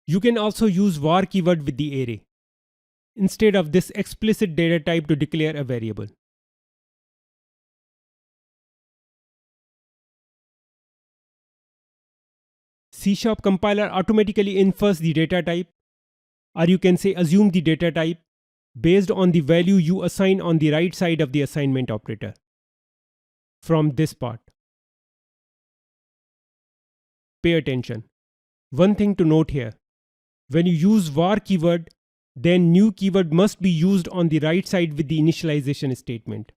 You can also use var keyword with the array, instead of this explicit data type to declare a variable. C# compiler automatically infers the data type, or you can say assume the data type, based on the value you assign on the right side of the assignment operator from this part. Pay attention. One thing to note here. When you use var keyword, then new keyword must be used on the right side with the initialization statement.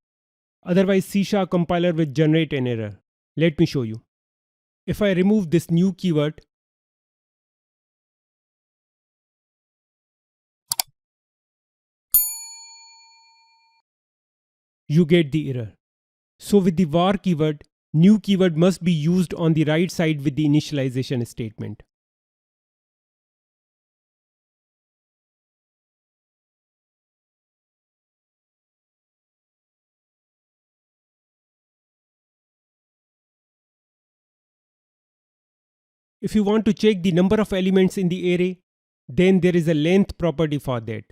Otherwise, C# compiler will generate an error. Let me show you. If I remove this new keyword, you get the error. So with the var keyword, new keyword must be used on the right side with the initialization statement. If you want to check the number of elements in the array, then there is a length property for that.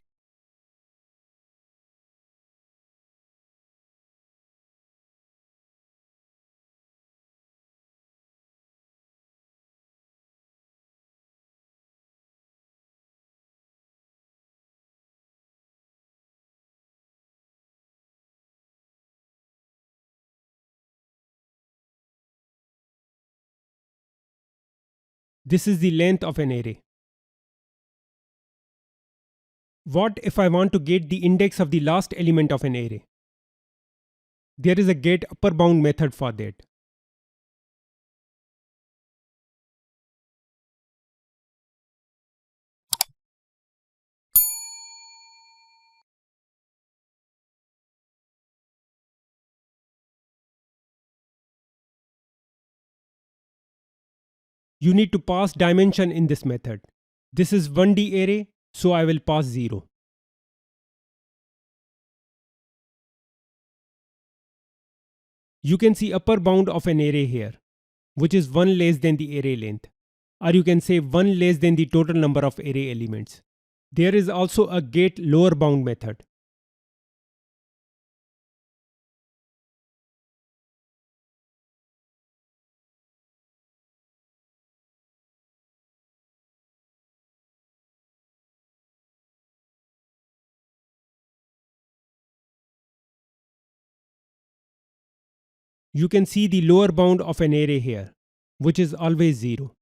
This is the length of an array. What if I want to get the index of the last element of an array? There is a get upper bound method for that. You need to pass dimension in this method. This is 1D array, so I will pass 0. You can see upper bound of an array here, which is 1 less than the array length. Or you can say 1 less than the total number of array elements. There is also a get lower bound method. You can see the lower bound of an array here, which is always 0.